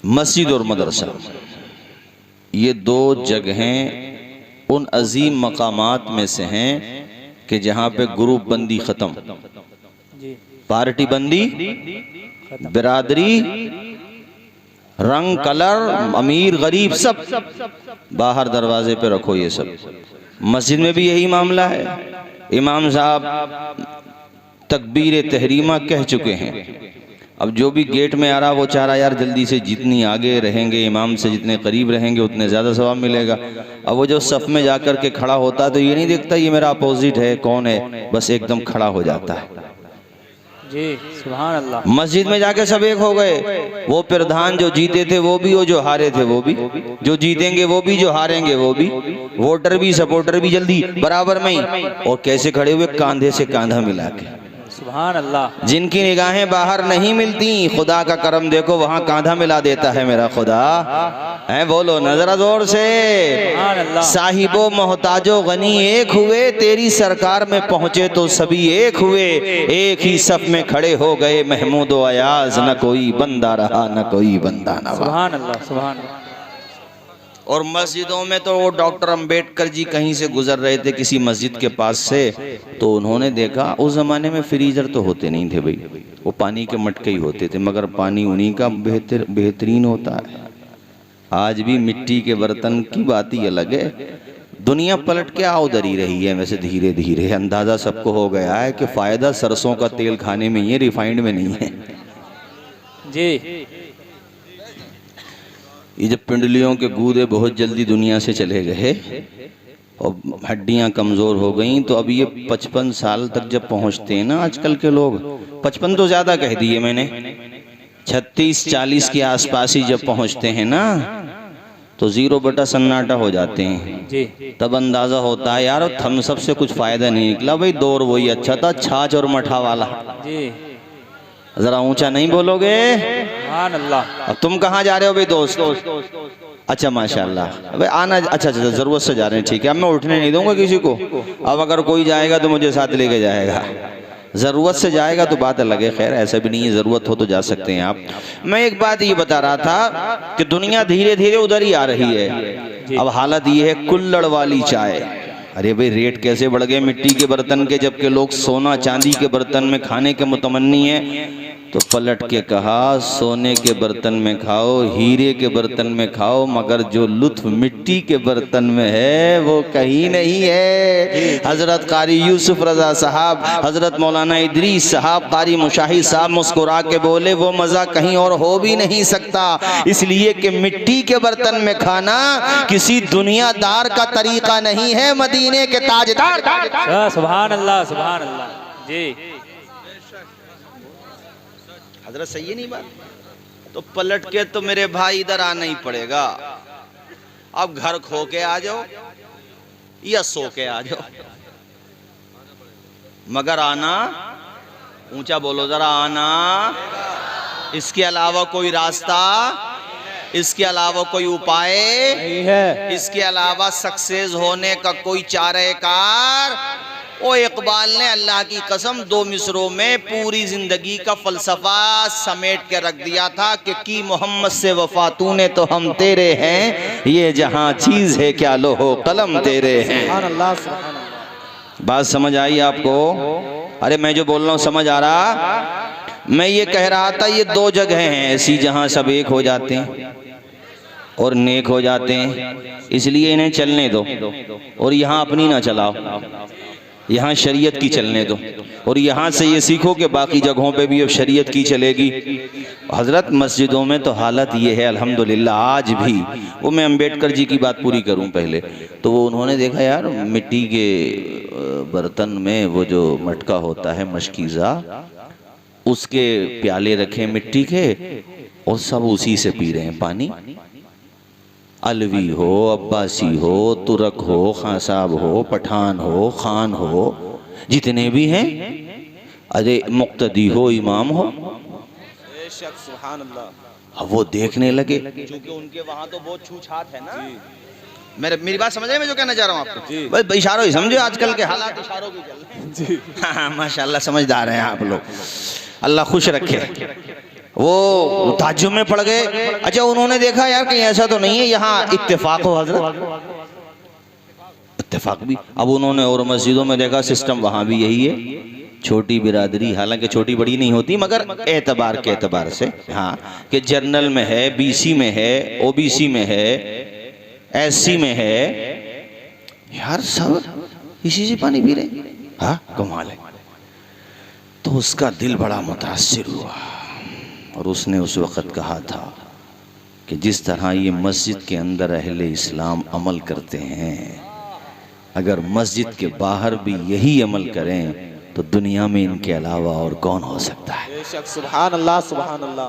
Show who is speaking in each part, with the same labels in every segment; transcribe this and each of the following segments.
Speaker 1: मस्जिद और मदरसा ये दो जगहें उन अजीम मकामात में से हैं कि जहाँ पे ग्रुप बंदी ख़त्म, पार्टी बंदी, बिरादरी, रंग कलर, अमीर गरीब सब बाहर दरवाजे पे रखो। ये सब मस्जिद में भी यही मामला है। इमाम साहब तकबीर तहरीमा कह चुके हैं। अब जो भी गेट में आ रहा वो चाह रहा यार जल्दी से, जितनी आगे रहेंगे इमाम से, जितने करीब रहेंगे उतने ज़्यादा सवाब मिलेगा। अब वो जो सफ़ में जाकर के खड़ा होता है तो ये नहीं देखता ये मेरा अपोजिट है कौन है, बस एकदम खड़ा हो जाता है।
Speaker 2: जी सुभान अल्लाह।
Speaker 1: मस्जिद में जाके सब एक हो गए। वो प्रधान जो जीते थे वो भी, वो जो हारे थे वो भी, जो जीतेंगे वो भी, जो हारेंगे वो भी, वोटर भी सपोर्टर भी जल्दी बराबर में ही। और कैसे खड़े हुए, कांधे से कांधा मिला के।
Speaker 2: सुभान अल्लाह।
Speaker 1: जिनकी निगाहें बाहर नहीं मिलती, खुदा का करम देखो वहां कांधा मिला देता है मेरा खुदा है। बोलो नजरा जोर से। साहिबो मोहताजो गनी एक हुए, तेरी सरकार में पहुंचे तो सभी एक हुए। एक ही सफ में खड़े हो गए महमूद व अयाज, न कोई बंदा रहा न कोई बंदा न।
Speaker 2: सुभान अल्लाह सुभान अल्लाह।
Speaker 1: और मस्जिदों में तो वो डॉक्टर अंबेडकर जी कहीं से गुजर रहे थे किसी मस्जिद के पास से, तो उन्होंने देखा उस जमाने में फ्रीजर तो होते नहीं थे भाई, वो पानी के मटके ही होते थे, मगर पानी उन्हीं का बेहतरीन होता है। आज भी मिट्टी के बर्तन की बात ही अलग है। दुनिया पलट के उधर ही रही है। वैसे धीरे धीरे अंदाजा सबको हो गया है कि फायदा सरसों का तेल खाने में ही है, रिफाइंड में नहीं है
Speaker 2: जी।
Speaker 1: ये जब पिंडलियों के गूदे बहुत जल्दी दुनिया से चले गए और हड्डियां कमज़ोर हो गईं, तो अब ये 55 साल तक जब पहुंचते हैं ना आजकल के लोग, 55 तो ज़्यादा कह दिए मैंने, 36-40 के आसपास ही जब पहुंचते हैं ना तो 0 सन्नाटा हो जाते हैं
Speaker 2: जी।
Speaker 1: तब अंदाज़ा होता है यार थम्सअप से कुछ फ़ायदा नहीं निकला भाई, दौर वही अच्छा था, छाछ और मठा वाला। जी जरा ऊंचा नहीं बोलोगे?
Speaker 2: अल्लाह।
Speaker 1: अब तुम कहाँ जा रहे हो भाई दोस्त? अच्छा माशाल्लाह भाई आना। अच्छा अच्छा ज़रूरत से जा रहे हैं, ठीक है। अब मैं उठने नहीं दूंगा किसी को। अब अगर कोई जाएगा तो मुझे साथ लेके जाएगा, ज़रूरत से जाएगा तो बात अलग है। खैर ऐसा भी नहीं है, ज़रूरत हो तो जा सकते हैं आप। मैं एक बात ये बता रहा था कि दुनिया धीरे धीरे उधर ही आ रही है। अब हालत ये है कुल्हड़ वाली चाय। अरे भाई रेट कैसे बढ़ गए मिट्टी के बर्तन के, जबकि लोग सोना चांदी के बर्तन में खाने के मुतमन्नी है। तो पलट के कहा सोने के बर्तन में खाओ, हीरे के बर्तन में खाओ, मगर जो लुत्फ मिट्टी के बर्तन में है वो कहीं नहीं है। हजरत कारी यूसुफ रजा साहब, हजरत मौलाना इदरीस साहब, कारी मुशाहिद साहब मुस्कुरा के बोले वो मजा कहीं और हो भी नहीं सकता, इसलिए कि मिट्टी के बर्तन में खाना किसी दुनियादार का तरीका नहीं है, मदीने के ताजदार।
Speaker 2: सुभान अल्लाह सुभान अल्लाह। जी
Speaker 1: हजरत सही है नहीं बात? तो पलट के तो मेरे भाई इधर आना ही पड़ेगा। अब घर खो के आ जाओ या सो के आ जाओ, मगर आना, ऊंचा बोलो जरा, आना। इसके अलावा कोई रास्ता, इसके अलावा कोई उपाय
Speaker 2: नहीं है,
Speaker 1: इसके अलावा सक्सेस होने का कोई चारेकार। ओ इकबाल ने अल्लाह की कसम 2 मिसरों में पूरी जिंदगी का फलसफा समेट के रख दिया था कि की मोहम्मद से वफा तूने तो हम तेरे हैं, ये जहां चीज है क्या लोहो कलम तेरे हैं। बात समझ आई आपको? अरे मैं जो बोल रहा हूँ समझ आ रहा? मैं ये कह रहा था ये 2 जगह हैं ऐसी जहां सब एक हो जाते हैं और नेक हो जाते हैं, इसलिए इन्हें चलने दो और यहाँ अपनी ना चलाओ, यहाँ शरीयत की चलने दो। और यहाँ से ये सीखो कि बाकी जगहों पे भी अब शरीयत की चलेगी। हजरत मस्जिदों में तो हालत ये है अल्हम्दुलिल्लाह आज भी। वो मैं अंबेडकर जी की बात पूरी करूँ पहले, तो वो उन्होंने देखा यार मिट्टी के बर्तन में वो जो मटका होता है मशकीज़ा, उसके प्याले रखे मिट्टी के और सब उसी से पी रहे हैं पानी। अलवी हो, अब्बासी हो, तुरक हो, खां साहब हो, पठान हो, खान हो, जितने भी हैं, अरे मुक्तदी हो, इमाम हो, सुभान अल्लाह। वो देखने लगे क्योंकि उनके वहां तो बहुत छूछात है ना। मेरी बात समझ रहे हैं मैं जो कहना चाह रहा हूँ आपको? बस इशारों ही समझो, आजकल के हालात इशारों की चल रहे हैं। हाँ माशाल्लाह समझदार हैं आप लोग। अल्लाह खुश रखे। वो ताज्जुब में पड़ गए। अच्छा, उन्होंने देखा यार कहीं ऐसा तो नहीं है यहाँ इत्तेफाक हो हजरत, इत्तेफाक भी। अब उन्होंने और मस्जिदों में देखा सिस्टम वहाँ भी यही है, छोटी बिरादरी, हालांकि छोटी बड़ी नहीं होती मगर एतबार के एतबार से, हाँ, कि जनरल में है, बीसी में है, ओबीसी में है, एससी में है, यार सब इसी से पानी पी रहे। हाँ, कमाल है। तो उसका दिल बड़ा मुतासिर हुआ और उसने उस वक़्त कहा था कि जिस तरह ये मस्जिद के अंदर अहले इस्लाम अमल करते हैं, अगर मस्जिद के बाहर भी यही अमल करें तो दुनिया में इनके अलावा और कौन हो सकता है।
Speaker 3: बेशक, सुभान अल्लाह, सुभान अल्लाह।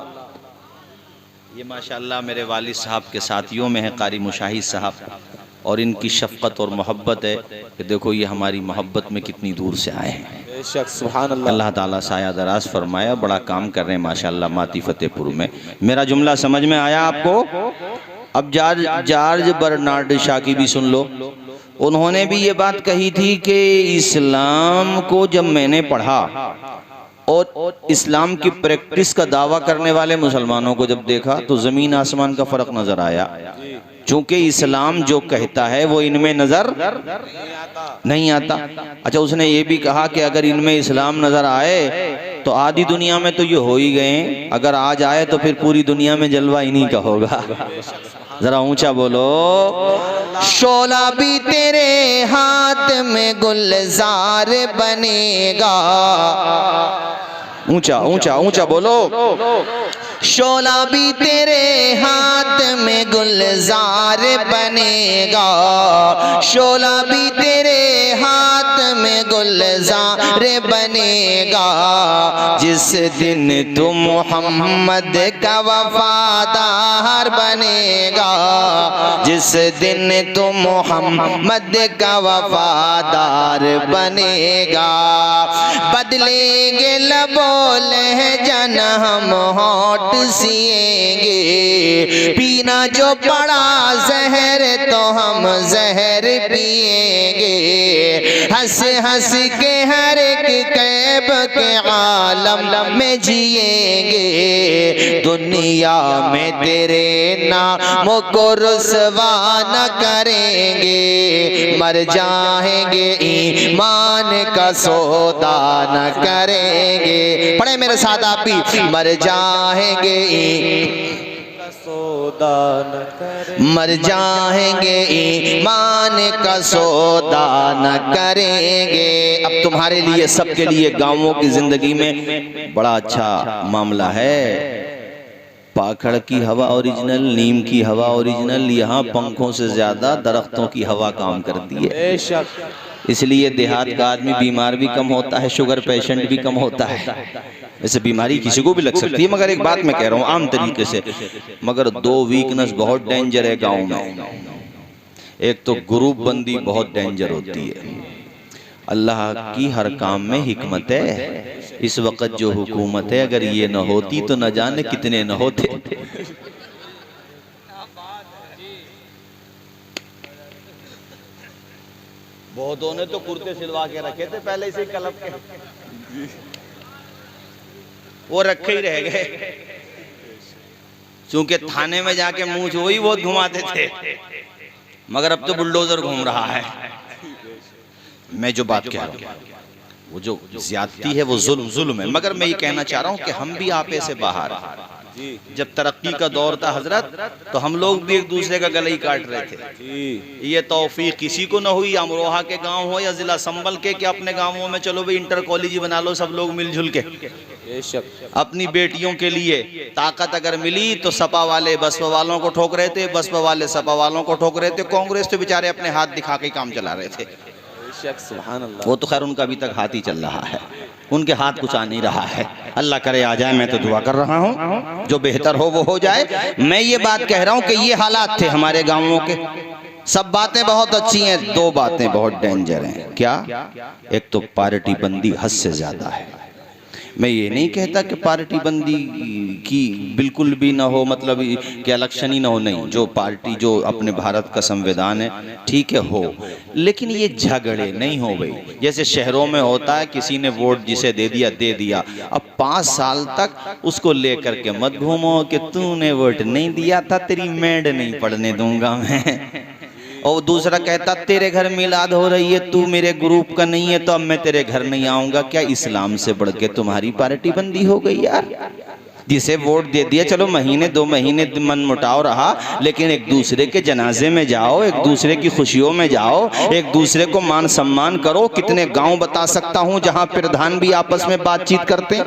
Speaker 1: ये माशाअल्लाह मेरे वालिद साहब के साथियों में है कारी मुशाहिद साहब, और इनकी शफ़क़त और मोहब्बत है कि देखो ये हमारी मोहब्बत में कितनी दूर से आए हैं।
Speaker 3: बेशक, सुभान अल्लाह।
Speaker 1: अल्लाह ताला साया दराज फरमाया, बड़ा काम कर रहे हैं माशाअल्लाह माती फतेहपुर में। मेरा जुमला समझ में आया आपको? अब जॉर्ज बर्नार्ड शॉ की भी सुन लो। उन्होंने भी ये बात कही थी कि इस्लाम को जब मैंने पढ़ा और इस्लाम की प्रैक्टिस का दावा करने वाले मुसलमानों को जब देखा तो ज़मीन आसमान का फ़र्क नज़र आया। चूंकि इस्लाम जो कहता है वो इनमें नज़र नहीं आता। अच्छा, उसने ये भी कहा कि अगर इनमें इस्लाम नज़र आए तो आधी दुनिया में तो ये हो ही गए, अगर आज आए तो फिर पूरी दुनिया में जलवा इन्हीं का होगा। जरा ऊंचा बोलो। शोला भी तेरे हाथ में गुलजार बनेगा। ऊंचा ऊंचा ऊंचा बोलो। शोला भी तेरे हाथ में गुलजार बनेगा, शोला भी तेरे हाथ में गुलजार बनेगा। जिस दिन तू मोहम्मद का वफादार बनेगा, जिस दिन तू मोहम्मद का वफादार बनेगा। बदलेंगे लबो लहजन हम होठ सिएंगे, पीना जो पड़ा जहर तो हम जहर पिएंगे। हंस हंस के हर एक कैब के आलम में जिएंगे। दुनिया में तेरे नाम को रुसवा न करेंगे, मर जाएंगे ईमान का सौदा न करेंगे। पढ़े मेरे साथ आप भी। मर जाएंगे
Speaker 3: सौदा न करें,
Speaker 1: मर जाएंगे ईमान का सौदा न करेंगे। अब तुम्हारे लिए सबके लिए गांवों की जिंदगी में बड़ा अच्छा मामला है। पाखड़ की हवा ओरिजिनल, नीम की हवा ओरिजिनल, यहाँ पंखों से ज्यादा दरख्तों की हवा काम करती है।
Speaker 3: बेशक।
Speaker 1: इसलिए देहात का आदमी बीमार भी कम होता है, शुगर पेशेंट भी कम होता है। वैसे बीमारी किसी को भी लग सकती है, मगर एक बात मैं कह रहा हूँ आम तरीके से, मगर दो वीकनेस बहुत डेंजर है गांव में। एक तो ग्रुप बंदी बहुत डेंजर होती है। अल्लाह की हर काम में हिकमत है। इस वक्त जो हुकूमत है, अगर ये न होती तो न जाने कितने न होते। बहुतों ने तो कुर्ते सिलवा के रखे थे पहले से क्लब के, वो रखे ही रह गए। चूंकि थाने में जाके मुंह वही बहुत घुमाते थे, मगर अब तो बुलडोजर घूम रहा है। मैं जो बात कह रहा हूँ वो जो ज्यादती है वो जुल्म है। मगर मैं ये कहना चाह रहा हूँ कि हम भी आपे से बाहर, जब तरक्की का दौर था हजरत, तो हम लोग भी एक दूसरे का गला ही काट रहे थे। ये तौफीक किसी को न हुई, अमरोहा के गांव हो या जिला संभल के, कि अपने गांवों में चलो भाई इंटर कॉलेज बना लो सब लोग मिलजुल के। अपनी बेटियों के लिए ताकत अगर मिली तो सपा वाले बसपा वालों को ठोक रहे थे, बसपा वाले सपा वालों को ठोक रहे थे। कांग्रेस तो बेचारे अपने हाथ दिखा के काम चला रहे थे। वो तो खैर उनका अभी तक हाथ ही चल रहा है, उनके हाथ कुछ आ नहीं रहा है। अल्लाह करे आ जाए, मैं तो दुआ कर रहा हूँ जो बेहतर हो वो हो जाए। मैं ये बात कह रहा हूँ कि ये हालात थे हमारे गांवों के। सब बातें बहुत अच्छी हैं, दो बातें बहुत डेंजर हैं। क्या? एक तो पार्टी बंदी हद से ज्यादा है। मैं ये नहीं कहता कि पार्टी बंदी की बिल्कुल भी ना हो, मतलब कि इलेक्शन ही ना हो, नहीं, जो पार्टी जो अपने भारत का संविधान है ठीक है हो, लेकिन ये झगड़े नहीं हो भाई। जैसे शहरों में होता है, किसी ने वोट जिसे दे दिया, अब 5 साल तक उसको लेकर के मत घूमो कि तूने वोट नहीं दिया था, तेरी मेड नहीं पड़ने दूंगा मैं। और दूसरा कहता तेरे घर मिलाद हो रही है, तू मेरे ग्रुप का नहीं है तो अब मैं तेरे घर नहीं आऊंगा। क्या इस्लाम से बढ़ के तुम्हारी पार्टी बंदी हो गई यार? जिसे वोट दे दिया, चलो महीने 2 महीने मन मुटाव रहा, लेकिन एक दूसरे के जनाजे में जाओ, एक दूसरे की खुशियों में जाओ, एक दूसरे को मान सम्मान करो। कितने गांव बता सकता हूं जहां प्रधान भी आपस में बातचीत करते हैं,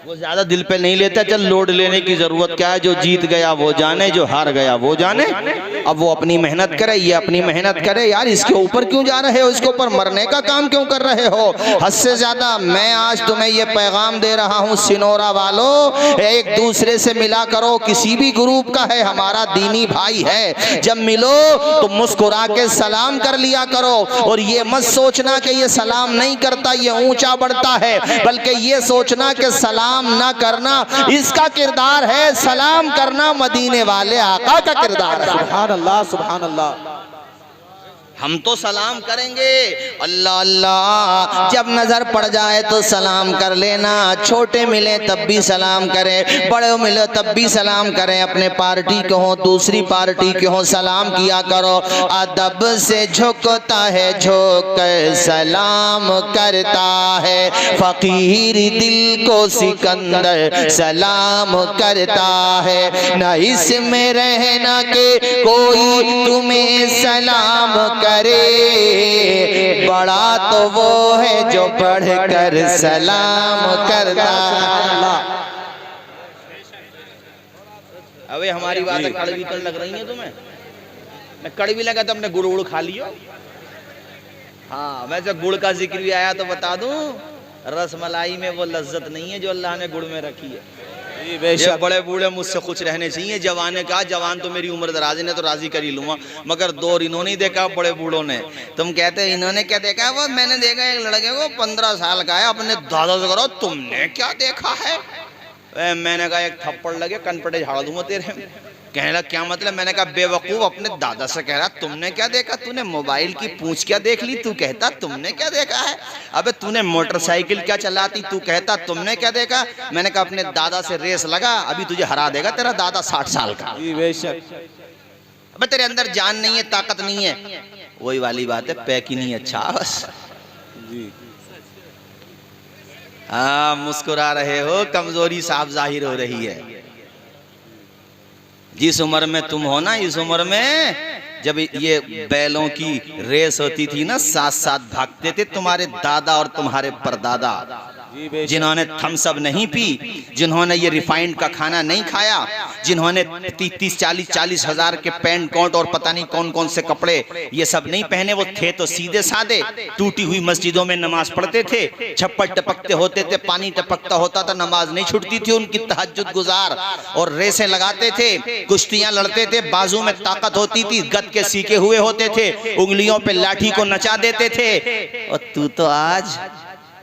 Speaker 1: वो ज्यादा दिल पे नहीं लेता, चल लोड लेने की जरूरत क्या है, जो जीत गया वो जाने, जो हार गया वो जाने, अब वो अपनी मेहनत करे, ये अपनी मेहनत करे। यार इसके ऊपर क्यों जा रहे हो, इसके ऊपर मरने का काम क्यों कर रहे हो? हद से ज्यादा मैं आज तुम्हें ये पैगाम दे रहा हूँ, सिनोरा वालों, एक दूसरे से मिला करो, किसी भी ग्रुप का है, हमारा दीनी भाई है, जब मिलो तो मुस्कुरा के सलाम कर लिया करो। और ये मत सोचना कि ये सलाम नहीं करता ये ऊंचा बढ़ता है, बल्कि ये सोचना कि सलाम ना करना इसका किरदार है, सलाम करना मदीने वाले आका का किरदार है।
Speaker 3: सुभान अल्लाह, सुभान अल्लाह।
Speaker 1: हम तो सलाम करेंगे, अल्लाह अल्लाह, जब नजर पड़ जाए तो सलाम कर लेना, छोटे मिले तब भी सलाम करें, बड़े मिले तब भी सलाम करें, अपने पार्टी के हो दूसरी पार्टी के हो सलाम किया करो। अदब से झुकता है, झुक कर सलाम करता है, फकीर दिल को सिकंदर सलाम करता है, न इसमें रहना के कोई तुम्हें सलाम करे, बड़ा तो वो है जो बढ़कर सलाम करता। अबे हमारी बातें कड़वी तो लग रही है तुम्हें? मैं कड़वी लगा तो अपने गुड़ उड़ खा लियो। हाँ, वैसे गुड़ का जिक्र भी आया तो बता दूं, रसमलाई में वो लज्जत नहीं है जो अल्लाह ने गुड़ में रखी है। ये बड़े बूढ़े मुझसे खुश रहने चाहिए। जवान ने कहा, जवान तो मेरी उम्र दराज ने तो राजी कर ही लूंगा, मगर दौर इन्होंने ही देखा, बड़े बूढ़ों ने। तुम कहते इन्होंने क्या देखा है? वो मैंने देखा एक लड़के को 15 साल का है, अपने दादा से करो तुमने क्या देखा है? मैंने कहा एक थप्पड़ लगे कनपटे झाड़ दूंगा तेरे। कहने लगा क्या मतलब? मैंने कहा बेवकूफ, अपने दादा से कह रहा तुमने क्या देखा? तूने मोबाइल की पूंछ क्या देख ली? तू कहता तुमने क्या देखा है? अबे तूने मोटरसाइकिल क्या चलाती? तू कहता तुमने क्या देखा? मैंने कहा अपने दादा से रेस लगा, अभी तुझे हरा देगा तेरा दादा 60 साल का। अबे तेरे अंदर जान नहीं है, ताकत नहीं है। वही वाली बात है, पैक ही नहीं अच्छा बस। हाँ, मुस्कुरा रहे हो, कमजोरी साफ जाहिर हो रही है। जिस उम्र में तुम हो ना, इस उम्र में जब ये बैलों की रेस होती थी ना, साथ साथ भागते थे तुम्हारे दादा और तुम्हारे परदादा, जिन्होंने थम्स अप नहीं पी, जिन्होंने ये रिफाइंड का खाना नहीं खाया, जिन्होंने 30-40 हजार के पैंट कोट और पता नहीं कौन कौन से कपड़े ये सब नहीं पहने, वो थे तो सीधे साधे, टूटी हुई मस्जिदों में नमाज पढ़ते थे, छप्पर टपकते होते थे, पानी टपकता होता था, नमाज नहीं छूटती थी उनकी, तहज्जुद गुजार, और रेसें लगाते थे, कुश्तियां लड़ते थे, बाजू में ताकत होती थी, गद के सीखे हुए होते थे, उंगलियों पे लाठी को नचा देते थे। और तू तो आज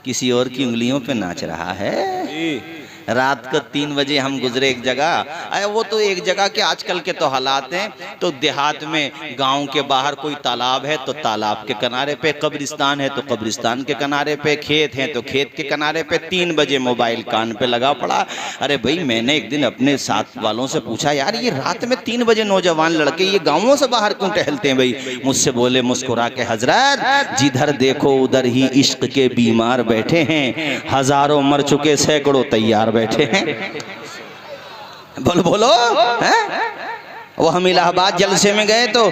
Speaker 1: किसी और की उंगलियों पे नाच रहा है। रात को 3 बजे हम गुजरे एक जगह, अरे वो तो एक जगह के आजकल के तो हालात हैं, तो देहात में गांव के बाहर कोई तालाब है तो तालाब के किनारे पे, कब्रिस्तान है तो कब्रिस्तान के किनारे पे, खेत है तो खेत के किनारे पे, 3 बजे मोबाइल कान पे लगा पड़ा। अरे भाई, मैंने एक दिन अपने साथ वालों से पूछा, यार ये रात में 3 बजे नौजवान लड़के ये गाँवों से बाहर क्यों टहलते हैं भाई? मुझसे बोले मुस्कुरा के, हजरत जिधर देखो उधर ही इश्क के बीमार बैठे हैं, हजारों मर चुके सैकड़ों तैयार बैठे हैं। बोलो बोलो हैं? वो हम इलाहाबाद जलसे में गए तो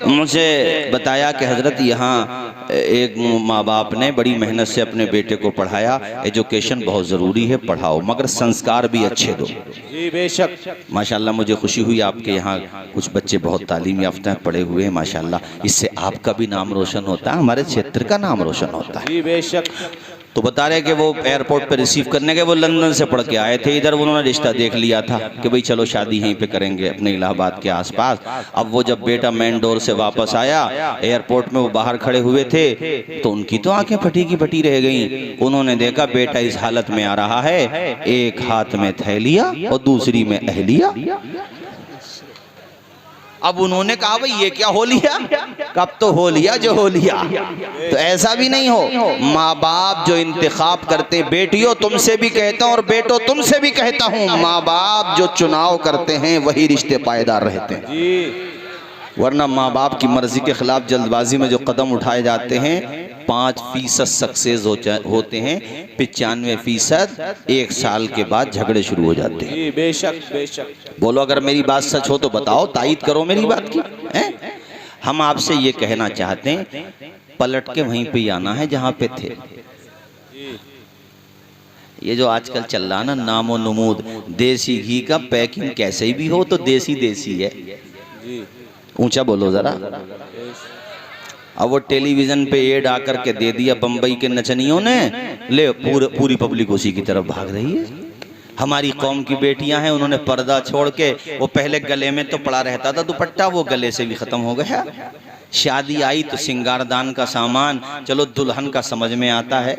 Speaker 1: मुझे बताया कि हजरत यहाँ एक माँ बाप ने बड़ी मेहनत से अपने बेटे को पढ़ाया, एजुकेशन बहुत ज़रूरी है, पढ़ाओ, मगर संस्कार भी अच्छे दो।
Speaker 3: जी बेशक।
Speaker 1: माशाल्लाह, मुझे खुशी हुई आपके यहाँ कुछ बच्चे बहुत तालीम याफ्ता पढ़े हुए हैं माशाल्लाह, इससे आपका भी नाम रोशन होता है, हमारे क्षेत्र का नाम रोशन होता है।
Speaker 3: जी बेशक।
Speaker 1: तो बता रहे कि वो एयरपोर्ट पे रिसीव करने के वो लंदन से पढ़ के आए थे इधर, उन्होंने रिश्ता देख लिया था कि भाई चलो शादी यहीं पे करेंगे अपने इलाहाबाद के आसपास। अब वो जब बेटा मेन डोर से वापस आया, एयरपोर्ट में वो बाहर खड़े हुए थे तो उनकी तो आंखें फटी की फटी रह गईं। उन्होंने देखा बेटा इस हालत में आ रहा है, एक हाथ में थैलिया और दूसरी में अहलिया। अब उन्होंने कहा भाई ये क्या हो लिया? कब तो हो लिया जो हो लिया। तो ऐसा भी नहीं हो, माँ बाप जो इंतखाब करते, बेटियों तुमसे भी कहता हूँ और बेटो तुमसे भी कहता हूँ, माँ बाप जो चुनाव करते हैं वही रिश्ते पायदार रहते हैं। वरना माँ बाप की मर्जी के खिलाफ जल्दबाजी में जो कदम उठाए जाते हैं 5% सक्सेस होते हैं, 95% 1 साल के बाद झगड़े शुरू हो जाते हैं।
Speaker 3: बेशक बेशक।
Speaker 1: बोलो अगर मेरी बात सच हो तो बताओ, तायीद करो मेरी बात की। हम आपसे ये कहना चाहते हैं, पलट के वहीं पे आना है जहाँ पे थे। ये जो आजकल चल रहा ना नामो नमूद, देसी घी का पैकिंग कैसे भी हो तो देसी देसी है। ऊंचा बोलो जरा। अब वो टेलीविजन पे एड आकर के दे दिया बम्बई के नचनियों ने, ले पूरी पब्लिक उसी की तरफ भाग रही है। हमारी कौम की बेटियां हैं, उन्होंने पर्दा छोड़ के, वो पहले गले में तो पड़ा रहता था दुपट्टा, वो गले से भी खत्म हो गया। शादी आई तो सिंगारदान का सामान, चलो दुल्हन का समझ में आता है,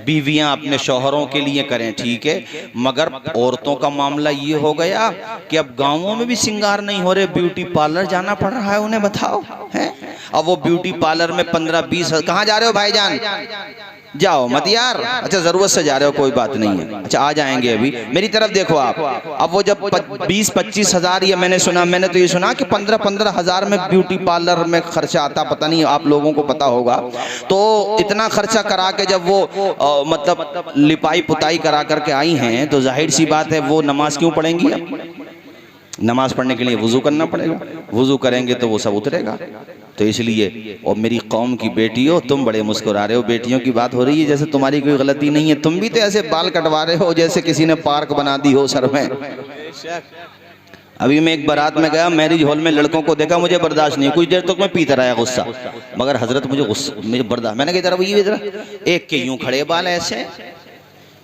Speaker 1: बीवियां अपने शौहरों के लिए करें ठीक है, मगर औरतों का मामला ये हो गया कि अब गांवों में भी सिंगार नहीं हो रहे, ब्यूटी पार्लर जाना पड़ रहा है उन्हें, बताओ है। अब वो ब्यूटी पार्लर में 15-20, कहाँ जा रहे हो भाईजान? जाओ मत यार। अच्छा जरूरत से जा रहे हो, कोई बात नहीं है, अच्छा आ जाएंगे अभी, मेरी तरफ देखो आप। अब वो जब 20-25 हजार, या मैंने तो ये सुना कि 15-15 हजार में ब्यूटी पार्लर में खर्चा आता, पता नहीं आप लोगों को पता होगा। तो इतना खर्चा करा के जब वो मतलब लिपाई पुताई करा करके आई हैं तो जाहिर सी बात है वो नमाज क्यों पढ़ेंगी? अब नमाज पढ़ने के लिए वुजू करना पड़ेगा, वुजू करेंगे तो वो सब उतरेगा। तो इसलिए, और मेरी कौम की बेटियों, तुम बड़े मुस्कुरा रहे हो, बेटियों की बात हो रही है जैसे तुम्हारी कोई गलती नहीं है। तुम भी तो ऐसे बाल कटवा रहे हो जैसे किसी ने पार्क बना दी हो सर में। अभी मैं एक बारात में गया, मैरिज हॉल में लड़कों को देखा, मुझे बर्दाश्त नहीं, कुछ देर तक मैं पीता रहा गुस्सा, मगर हजरत मुझे बर्दाश्त, मैंने कहा जरा ये जरा, एक के यूं खड़े बाल ऐसे,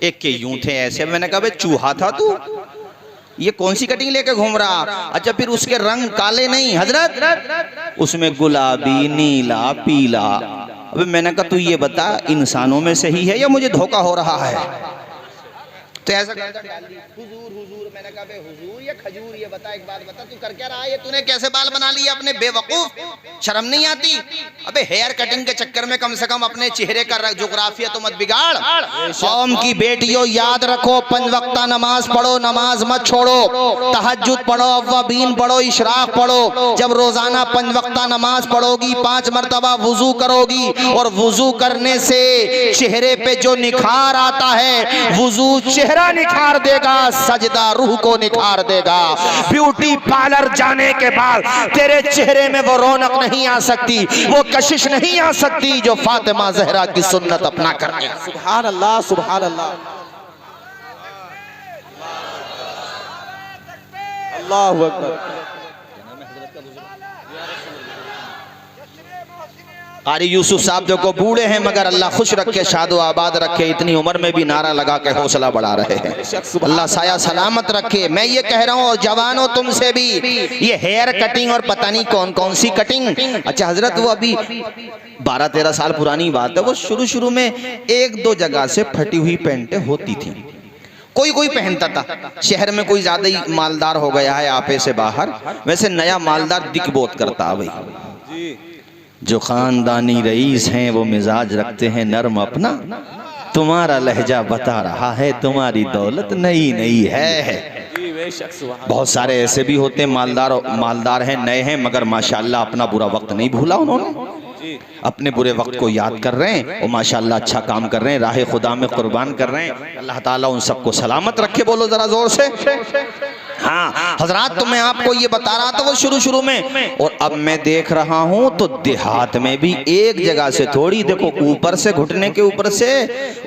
Speaker 1: एक के यूं थे ऐसे, मैंने कहा चूहा था तू, ये कौन सी कटिंग लेके घूम रहा? अच्छा फिर उसके रंग काले नहीं हजरत, उसमें गुलाबी, नीला, पीला। अबे मैंने कहा तू ये बता इंसानों में सही है या मुझे धोखा हो रहा है? तो ऐसा हुजूर हुजूर, मैंने कहा बे हुजूर ये खजूर, ये बता एक बात बता, तू कर क्या रहा है? तूने कैसे बाल बना लिए अपने, बेवकूफ, शर्म नहीं आती? अबे हेयर कटिंग के चक्कर में कम से कम अपने चेहरे का जोग्राफिया तो मत बिगाड़। कौम की बेटियों याद रखो, 5 वक्ता नमाज पढ़ो, नमाज मत छोड़ो, तहज्जुद पढ़ो, अव्वाबीन पढ़ो, इशराक पढ़ो। जब रोजाना 5 वक्ता नमाज पढ़ोगी, 5 मरतबा वुजू करोगी, और वुजू करने से चेहरे पे जो निखार आता है, वुजू चेहरा निखार देगा, सजदा रूह को निखार देगा। ब्यूटी पार्लर जाने के बाद तेरे चेहरे में वो रौनक नहीं आ सकती, वो कशिश नहीं आ सकती जो फातिमा जहरा की सुन्नत अपना करके।
Speaker 3: सुभान अल्लाह, सुभान अल्लाह, अल्लाहु अकबर।
Speaker 1: कारी यूसुफ साहब जो को बूढ़े हैं मगर अल्लाह खुश रखे, शादो आबाद रखे, इतनी उम्र में भी नारा लगा के हौसला बढ़ा रहे हैं, अल्लाह साया सलामत रखे। मैं ये कह रहा हूँ, और जवानों तुमसे भी, ये हेयर कटिंग और पता नहीं कौन कौन सी कटिंग, अच्छा हजरत वो अभी 12-13 साल पुरानी बात है, वो शुरू में 1-2 जगह से फटी हुई पैंटें होती थी, कोई कोई पहनता था। शहर में कोई ज्यादा ही मालदार हो गया है आपे से बाहर, वैसे नया मालदार दिख बहुत करता है भाई। जो खानदानी रईस हैं वो मिजाज रखते हैं नर्म अपना, तुम्हारा लहजा बता रहा है तुम्हारी दौलत नई नई है। बहुत सारे ऐसे भी होते हैं मालदार हैं, नए हैं, मगर माशाल्लाह अपना बुरा वक्त नहीं भूला उन्होंने, अपने बुरे वक्त को याद कर रहे हैं और माशाल्लाह अच्छा काम कर रहे हैं, राह खुदा में कुर्बान कर रहे हैं। अल्लाह ताला उन सबको सलामत रखे, बोलो जरा जोर से। हाँ हजरात, तो मैं आपको ये बता रहा था वो शुरू में, और अब मैं देख रहा हूँ तो देहात में भी एक जगह से थोड़ी, देखो ऊपर से घुटने के ऊपर से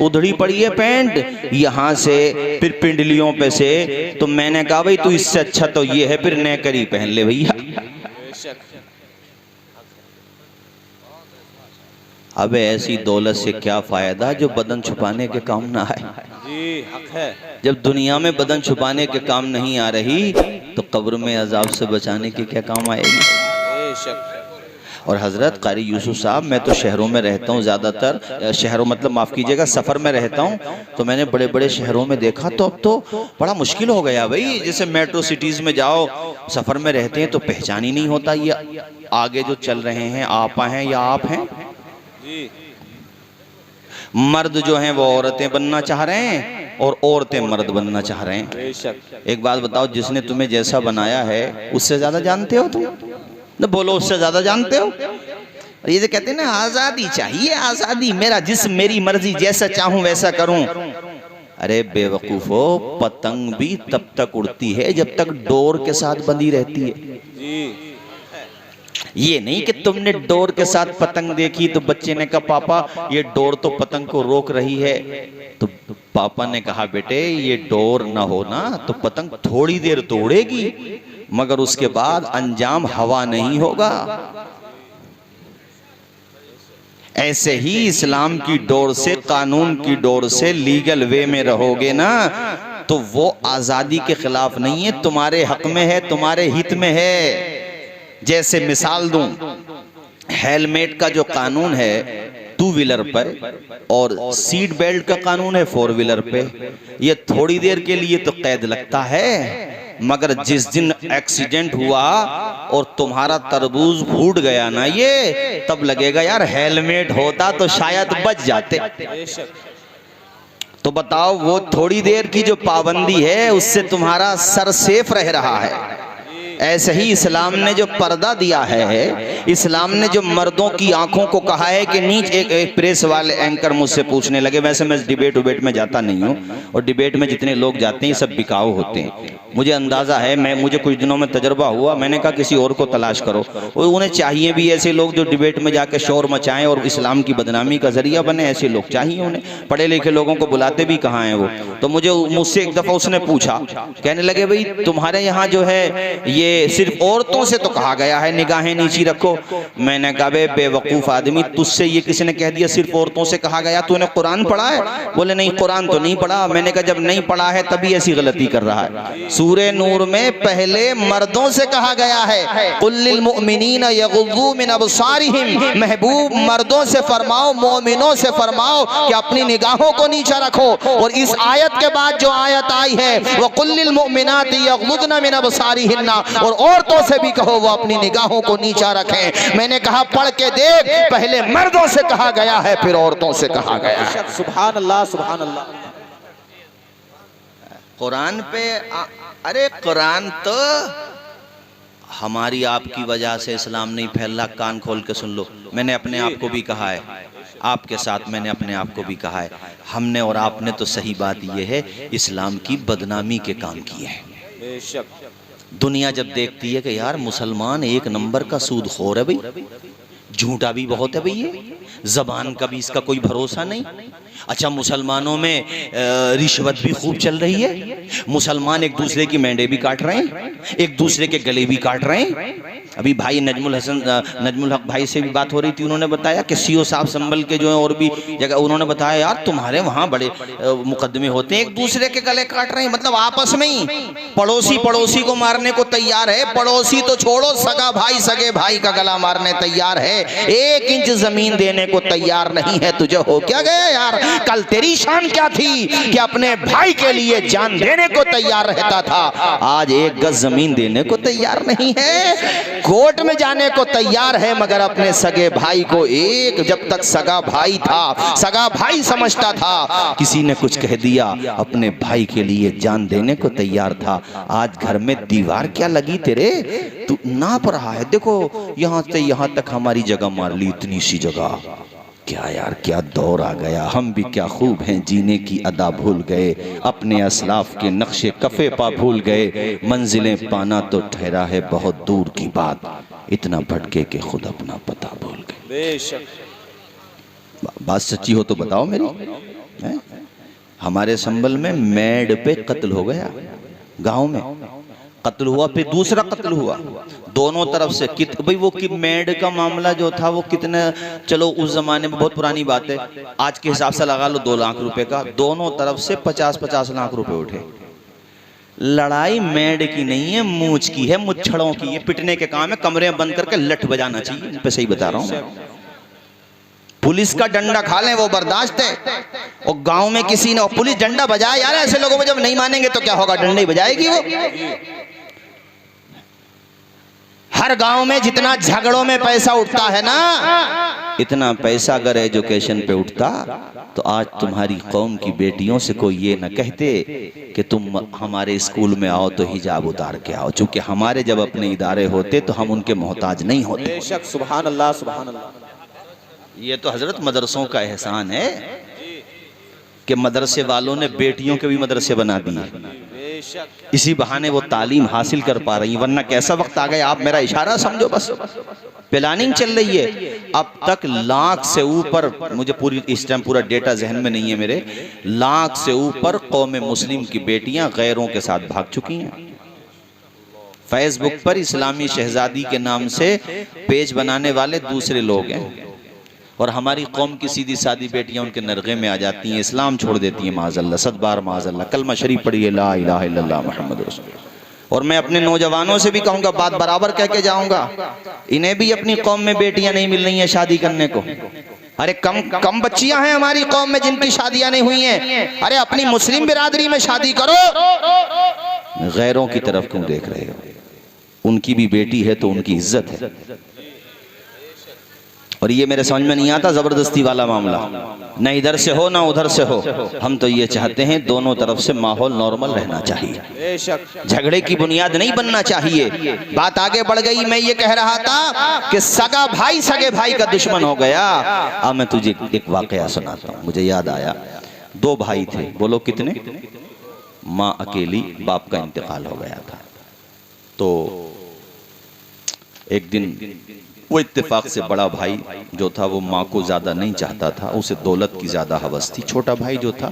Speaker 1: उधड़ी पड़ी है पैंट, यहाँ से फिर पिंडलियों पे से। तो मैंने कहा भाई तू इससे अच्छा तो ये है फिर नेकरी पहन ले भैया। अबे ऐसी दौलत से क्या फायदा जो बदन छुपाने के काम ना आए।
Speaker 3: जी हक है।
Speaker 1: जब दुनिया में बदन छुपाने के काम नहीं आ रही तो कब्र में अजाब से बचाने के क्या काम आएगी।
Speaker 3: बेशक।
Speaker 1: और हजरत कारी यूसुफ साहब, मैं तो शहरों में रहता हूँ ज़्यादातर, शहरों मतलब माफ़ कीजिएगा सफ़र में रहता हूँ, तो मैंने बड़े बड़े शहरों में देखा तो अब तो बड़ा मुश्किल हो गया भाई। जैसे मेट्रो सिटीज़ में जाओ, सफ़र में रहते हैं तो पहचान ही नहीं होता ये आगे जो चल रहे हैं आपा हैं या आप हैं।
Speaker 3: जी।
Speaker 1: मर्द जो हैं वो औरतें बनना चाह रहे हैं और औरतें मर्द बनना चाह रहे हैं।
Speaker 3: बेशक।
Speaker 1: एक बात बताओ, जिसने तुम्हें जैसा बनाया है उससे ज़्यादा जानते हो तुम? न बोलो, उससे ज्यादा जानते हो? ये जो कहते हैं ना आजादी चाहिए, आजादी, मेरा जिस्म मेरी मर्जी, जैसा चाहूं वैसा करूं। अरे बेवकूफो, पतंग भी तब तक उड़ती है जब तक डोर के साथ बंधी रहती है।
Speaker 3: जी।
Speaker 1: ये नहीं कि तुमने डोर के साथ पतंग देखी तो बच्चे ने कहा पापा ये डोर तो पतंग को रोक रही है, तो पापा ने कहा बेटे ये डोर ना हो ना तो पतंग थोड़ी देर तो उड़ेगी मगर उसके बाद अंजाम हवा नहीं होगा। ऐसे ही इस्लाम की डोर से, कानून की डोर से लीगल वे में रहोगे ना तो वो आजादी के खिलाफ नहीं है, तुम्हारे हक में है, तुम्हारे हित में है। जैसे मिसाल दूं, हेलमेट का जो कानून है 2 व्हीलर पर और सीट बेल्ट का कानून है 4 व्हीलर पे, ये थोड़ी देर के लिए तो कैद लगता है मगर जिस दिन एक्सीडेंट हुआ और तुम्हारा तरबूज फूट गया ना ये, तब लगेगा यार हेलमेट होता तो शायद बच जाते। तो बताओ वो थोड़ी देर की जो पाबंदी है उससे तुम्हारा सर सेफ रह रहा है। ऐसे ही इस्लाम ने जो पर्दा दिया है, इस्लाम ने जो मर्दों की आंखों को कहा है कि नीचे एक प्रेस वाले एंकर मुझसे पूछने लगे, वैसे मैं डिबेट में जाता नहीं हूँ और डिबेट में जितने लोग जाते हैं सब बिकाऊ होते हैं, मुझे अंदाजा है, मुझे कुछ दिनों में तजर्बा हुआ, मैंने कहा किसी और को तलाश करो। उन्हें चाहिए भी ऐसे लोग जो डिबेट में जाकर शोर मचाएं और इस्लाम की बदनामी का जरिया बने, ऐसे लोग चाहिए उन्हें। पढ़े लिखे लोगों को बुलाते भी कहाँ हैं वो। तो मुझसे एक दफा उसने पूछा, कहने लगे भाई तुम्हारे यहाँ जो है ये सिर्फ औरतों से तो कहा गया है निगाहें नीची रखो। मैंने कहा बे बेवकूफ आदमी, तुझसे ये किसी ने कह दिया सिर्फ औरतों से कहा गया? तूने कुरान पढ़ा है? बोले नहीं कुरान तो नहीं पढ़ा। मैंने कहा जब नहीं पढ़ा है तभी ऐसी गलती कर रहा है। सूरे नूर में पहले मर्दों से कहा गया है कुल्लिल मुमिनीना यगुज़्ज़ू मिन अबसारिहिम, महबूब मर्दों से फरमाओ, मोमिनों से फरमाओ कि अपनी निगाहों को नीचा रखो। और इस आयत के बाद जो आयत आई है वह कुल्लिल मुमिनाति यगुज़्ज़ना मिन अबसारिहिन्ना, और औरतों से भी कहो वो अपनी निगाहों को नीचा रखें। मैंने कहा पढ़ के देख, पहले मर्दों से कहा गया है फिर औरतों से कहा गया है।
Speaker 3: सुभान अल्लाह, सुभान अल्लाह।
Speaker 1: कुरान पे अरे कुरान तो हमारी आपकी वजह से इस्लाम नहीं फैल रहा। कान खोल के सुन लो, मैंने अपने आप को भी कहा है, आपके साथ मैंने अपने आप को भी कहा है, हमने और आपने तो सही बात यह है इस्लाम की बदनामी के काम किए हैं।
Speaker 3: बेशक।
Speaker 1: दुनिया जब देखती है कि यार मुसलमान एक नंबर का सूदखोर है भाई, झूठा भी बहुत है भाई, ये जबान का भी इसका कोई भरोसा नहीं। अच्छा मुसलमानों में रिश्वत भी खूब चल रही है, मुसलमान एक दूसरे की मेंढे भी काट रहे हैं, एक दूसरे के गले भी काट रहे हैं। अभी भाई नजमुल हक भाई से भी बात हो रही थी, उन्होंने बताया कि सीओ साहब संभल के जो है और भी जगह, उन्होंने बताया यार तुम्हारे वहाँ बड़े मुकदमे होते हैं, एक दूसरे के गले काट रहे हैं, मतलब आपस में ही पड़ोसी पड़ोसी को मारने को तैयार है। पड़ोसी तो छोड़ो, सगा भाई सगे भाई का गला मारने तैयार है, 1 इंच जमीन देने को तैयार नहीं है। तुझे हो क्या गया यार? कल तेरी शान क्या थी कि अपने भाई के लिए जान देने को तैयार रहता था, आज 1 गज जमीन देने को तैयार नहीं है। कोर्ट में जाने को तैयार है मगर अपने सगे भाई को, एक जब तक सगा भाई था, सगा भाई समझता था, किसी ने कुछ कह दिया अपने भाई के लिए जान देने को तैयार था। आज घर में दीवार क्या लगी तेरे, तू नाप रहा है। देखो यहाँ से यहाँ तक हमारी जगह मार ली, इतनी सी जगह। क्या यार क्या दौर आ गया, हम भी क्या खूब हैं, जीने की अदा भूल गए, अपने असलाफ के नक्शे कफे पा भूल गए, मंजिलें पाना तो ठहरा है बहुत दूर की बात, इतना भटके के खुद अपना पता भूल गए।
Speaker 3: बेशक।
Speaker 1: बात सच्ची हो तो बताओ मेरी है? हमारे संभल में मेड पे कत्ल हो गया, गांव में कत्ल हुआ, फिर दूसरा कत्ल हुआ, दोनों तरफ से भाई वो कि मेड का मामला जो था वो कितने, चलो उस जमाने में बहुत पुरानी बात है, आज के हिसाब से लगा लो 2 लाख रुपए का, दोनों तरफ से 50-50 लाख रुपए उठे। लड़ाई मेड की नहीं है, मूंछ की है, मुच्छड़ों की, ये पिटने के काम है, कमरे में बंद करके लठ बजाना चाहिए, इन पे सही बता रहा हूँ। पुलिस का डंडा खा लें वो बर्दाश्त है, और गांव में किसी ने पुलिस डंडा बजाए, यार ऐसे लोगों में जब नहीं मानेंगे तो क्या होगा, डंडा ही बजाएगी वो। हर गांव में जितना झगड़ों में पैसा उठता है ना, इतना पैसा अगर एजुकेशन पे उठता तो आज तुम्हारी कौम की बेटियों से कोई ये न कहते कि तुम हमारे स्कूल में आओ तो हिजाब उतार के आओ, क्योंकि हमारे जब अपने इदारे होते तो हम उनके मोहताज नहीं होते।
Speaker 3: बेशक, सुभान अल्लाह, सुभान अल्लाह।
Speaker 1: ये तो हजरत मदरसों का एहसान है कि मदरसे वालों ने बेटियों के भी मदरसे बना दिए, इसी बहाने वो तालीम हासिल कर पा रही, वरना कैसा वक्त आ गया, आप मेरा इशारा समझो, बस प्लानिंग चल रही है। अब तक 1 लाख से ऊपर, मुझे पूरी इस टाइम पूरा डेटा जहन में नहीं है मेरे, 1 लाख से ऊपर कौम मुस्लिम की बेटियां गैरों के साथ भाग चुकी हैं। फेसबुक पर इस्लामी शहजादी के नाम से पेज बनाने वाले दूसरे लोग हैं, और हमारी कौम की सीधी सादी बेटियां उनके नरगे में आ जाती हैं, इस्लाम छोड़ देती हैं, माज़अल्लाह, सदबार माज़अल्लाह, कलमा शरीफ पढ़ी है, ला इलाहा इल्लल्लाह मुहम्मद रसूलुल्लाह। और मैं अपने नौजवानों से भी कहूंगा, बात बराबर कह के जाऊंगा, इन्हें भी अपनी कौम में बेटियां नहीं मिल रही हैं शादी करने को। अरे कम बच्चियां हैं हमारी कौम में जिनकी शादियां नहीं हुई हैं। अरे अपनी मुस्लिम बिरादरी में शादी करो, गैरों की तरफ क्यों देख रहे हो? उनकी भी बेटी है तो उनकी इज्जत है। और ये मेरे समझ में नहीं आता जबरदस्ती वाला मामला, न इधर से हो ना उधर से हो। हम तो ये चाहते हैं दोनों तरफ से माहौल नॉर्मल रहना चाहिए, झगड़े की बुनियाद नहीं बनना चाहिए। बात आगे बढ़ गई, मैं ये कह रहा था कि सगा भाई सगे भाई का दुश्मन हो गया। अब मैं तुझे एक वाकया सुनाता हूँ, मुझे याद आया। 2 भाई थे, बोलो कितने? माँ अकेली, बाप का इंतकाल हो गया था। तो एक दिन वो इत्तेफाक से बड़ा भाई जो था वो माँ को ज्यादा नहीं चाहता था, उसे दौलत की ज्यादा हवस थी। छोटा भाई जो था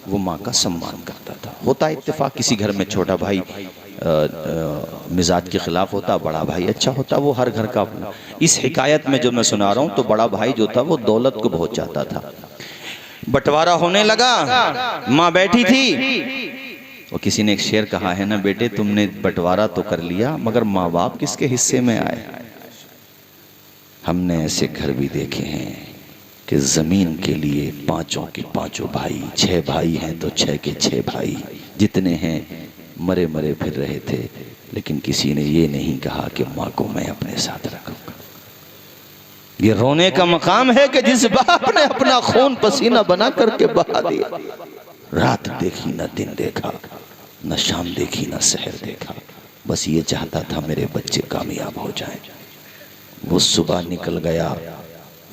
Speaker 1: वो माँ का सम्मान करता था। होता इत्तेफाक, किसी घर में छोटा भाई मिजाज के खिलाफ होता, बड़ा भाई अच्छा होता, वो हर घर का अपना। इस हिकायत में जो मैं सुना रहा हूँ, तो बड़ा भाई जो था वो दौलत को बहुत चाहता था। बंटवारा होने लगा, माँ बैठी थी, और किसी ने एक शेर कहा है ना, बेटे तुमने बंटवारा तो कर लिया मगर माँ बाप किसके हिस्से में आए? हमने ऐसे घर भी देखे हैं कि जमीन के लिए 5 के 5 भाई, 6 भाई हैं तो 6 के 6 भाई, जितने हैं मरे मरे फिर रहे थे, लेकिन किसी ने ये नहीं कहा कि माँ को मैं अपने साथ रखूंगा। ये रोने का मकाम है कि जिस बाप ने अपना खून पसीना बना करके बहा दिया, रात देखी न दिन देखा, न शाम देखी न सहर देखा, बस ये चाहता था मेरे बच्चे कामयाब हो जाएं। वो सुबह निकल गया,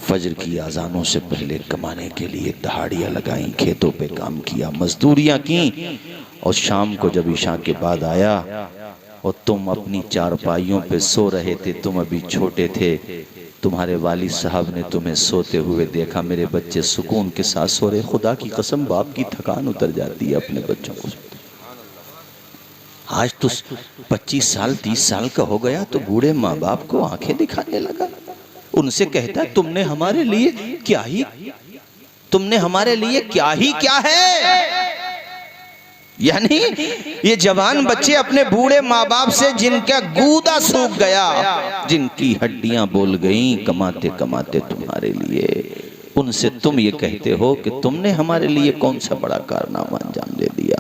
Speaker 1: फजर की आजानों से पहले कमाने के लिए दहाड़ियाँ लगाई, खेतों पे काम किया, मजदूरियाँ की, और शाम को जब ईशा के बाद आया और तुम अपनी चारपाइयों पे सो रहे थे, तुम अभी छोटे थे, तुम्हारे वालिद साहब ने तुम्हें सोते हुए देखा, मेरे बच्चे सुकून के साथ सो रहे। खुदा की कसम, बाप की थकान उतर जाती है अपने बच्चों को। आज तो 25 साल 30 साल का हो गया तो बूढ़े माँ बाप को आंखें दिखाने लगा। उनसे कहता है तुमने हमारे लिए क्या ही, तुमने हमारे लिए क्या ही क्या है। यानी ये जवान बच्चे अपने बूढ़े माँ बाप से जिनका गूदा सूख गया, जिनकी हड्डियां बोल गईं कमाते कमाते तुम्हारे लिए, उनसे तुम ये कहते हो कि तुमने हमारे लिए कौन सा बड़ा कारनामा अंजाम दे दिया।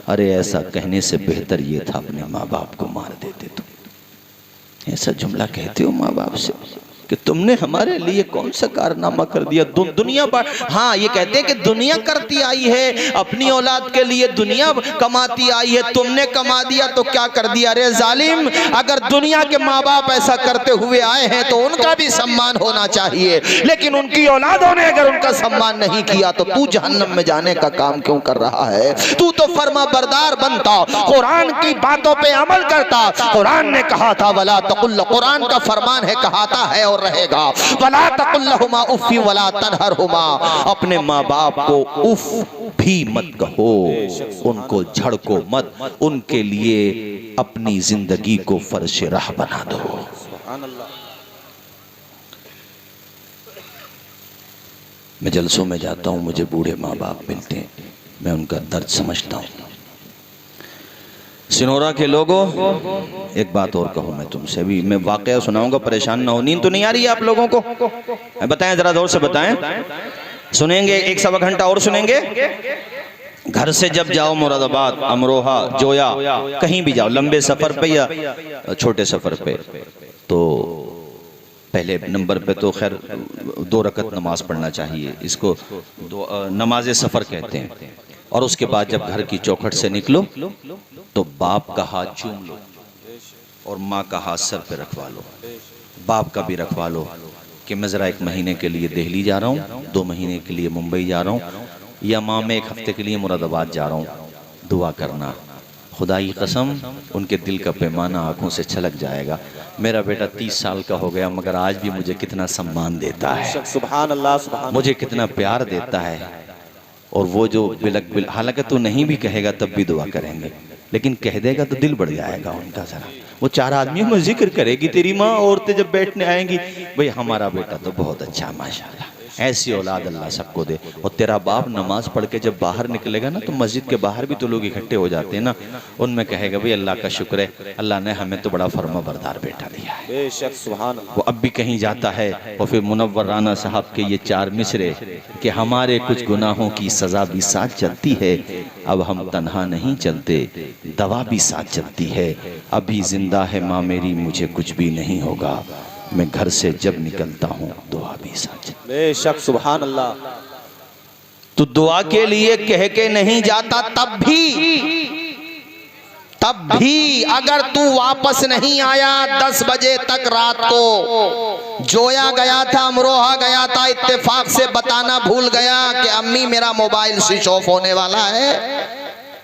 Speaker 1: अरे ऐसा कहने से बेहतर ये था अपने माँ बाप को मार देते तुम। ऐसा जुमला कहते हो माँ बाप से कि तुमने हमारे लिए कौन सा कारनामा कर दिया। दुनिया हाँ ये कहते हैं कि दुनिया करती आई है, अपनी औलाद के लिए दुनिया कमाती आई है, तुमने कमा दिया तो क्या कर दिया। अरे जालिम, अगर दुनिया के माँ बाप ऐसा करते हुए आए हैं तो उनका भी सम्मान होना चाहिए, लेकिन उनकी औलादों ने अगर उनका सम्मान नहीं किया तो तू जहन्नम में जाने का काम क्यों कर रहा है। तू तो फर्मा बरदार बनता, कुरान की बातों पे अमल करता। कुरान ने कहा था वला तकुल, कुरान का फरमान है, कहाता है और रहेगा। वला तकुल लहुमा उफ़्फ़ि वला तनहरहुमा, अपने माँ बाप को उफ भी मत कहो, उनको झड़को मत, उनके लिए अपनी जिंदगी को फर्श राह बना दो।
Speaker 3: सुभान अल्लाह।
Speaker 1: मैं जलसों में जाता हूँ, मुझे बूढ़े माँ बाप मिलते हैं, मैं उनका दर्द समझता हूँ। सिनोरा के लोगों, एक बात और कहूँ मैं तुमसे, भी मैं वाकया सुनाऊंगा, परेशान ना हो। नींद तो नहीं आ रही है आप लोगों को? बताएं, जरा जोर से बताएं। सुनेंगे, 1 सवा घंटा और सुनेंगे। घर से जब जाओ मुरादाबाद, अमरोहा, जोया, कहीं भी जाओ, लंबे सफर पे या छोटे सफर पे, तो पहले नंबर पे तो खैर 2 रकत नमाज पढ़ना चाहिए, इसको नमाज सफर कहते हैं। और उसके बाद जब घर की चौखट से निकलो तो बाप का हाथ चूम लो और माँ का हाथ सर पे रखवा लो। बाप का भी रखवा लो कि मैं ज़रा 1 महीने के लिए दिल्ली जा रहा हूँ, 2 महीने के लिए मुंबई जा रहा हूँ, या माँ मैं 1 हफ्ते के लिए मुरादाबाद जा रहा हूँ। दुआ करना, खुदा की कसम उनके दिल का पैमाना आंखों से छलक जाएगा। मेरा बेटा 30 साल का हो गया मगर आज भी मुझे कितना सम्मान देता है,
Speaker 3: सुभान अल्लाह, सुभान
Speaker 1: मुझे कितना प्यार देता है। और वो जो बिलक हालांकि तू नहीं भी कहेगा तब भी दुआ करेंगे, लेकिन कह देगा तो दिल बढ़ जाएगा उनका। जरा वो 4 आदमियों में जिक्र करेगी तेरी माँ, औरतें जब बैठने आएंगी, भाई हमारा बेटा तो बहुत अच्छा है माशाल्लाह, ऐसी औलाद अल्लाह सबको दे। और तेरा बाप नमाज पढ़ के जब बाहर निकलेगा ना, तो मस्जिद के बाहर भी तो लोग इकट्ठे हो जाते हैं ना, उनमें कहेगा भाई अल्लाह का शुक्र है, अल्लाह ने हमें तो बड़ा फर्मा बरदार बेटा दिया है।
Speaker 3: बेशक सुभान अल्लाह।
Speaker 1: वो अब भी कहीं जाता है और फिर मुनव्वर राना साहब के ये 4 मिसरे कि हमारे कुछ गुनाहों की सजा भी साथ चलती है, अब हम तन्हा नहीं चलते, दवा भी साथ चलती है, अभी जिंदा है माँ मेरी, मुझे कुछ भी नहीं होगा, मैं घर से जब निकलता हूँ दुआ भी साथ चलती।
Speaker 3: बेशक सुभान अल्लाह।
Speaker 1: तो दुआ के लिए कह के नहीं जाता, तब भी अगर तू वापस नहीं आया 10 बजे तक रात को, जोया गया था, अमरोहा गया था, इत्तेफाक से बताना भूल गया कि अम्मी मेरा मोबाइल स्विच ऑफ होने वाला है,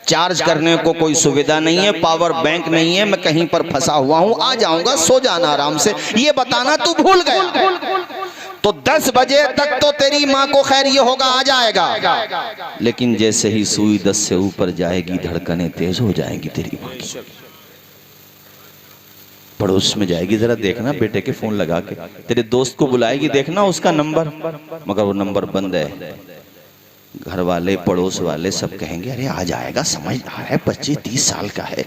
Speaker 1: चार्ज करने को कोई सुविधा नहीं है, पावर बैंक नहीं है, मैं कहीं पर फंसा हुआ हूं, आ जाऊंगा, सो जाना आराम से, ये बताना तू भूल गया, तो 10 बजे तक तो तेरी माँ को खैर ये होगा आ जाएगा। लेकिन जैसे ही सुई 10 से ऊपर जाएगी, धड़कनें तेज हो जाएंगी तेरी माँ की। पड़ोस में जाएगी, जरा देखना बेटे के फोन लगा के, तेरे दोस्त को बुलाएगी, देखना उसका नंबर, मगर वो नंबर बंद है। घर वाले, पड़ोस वाले सब कहेंगे अरे आ जाएगा, समझदार है, 25-30 साल का है।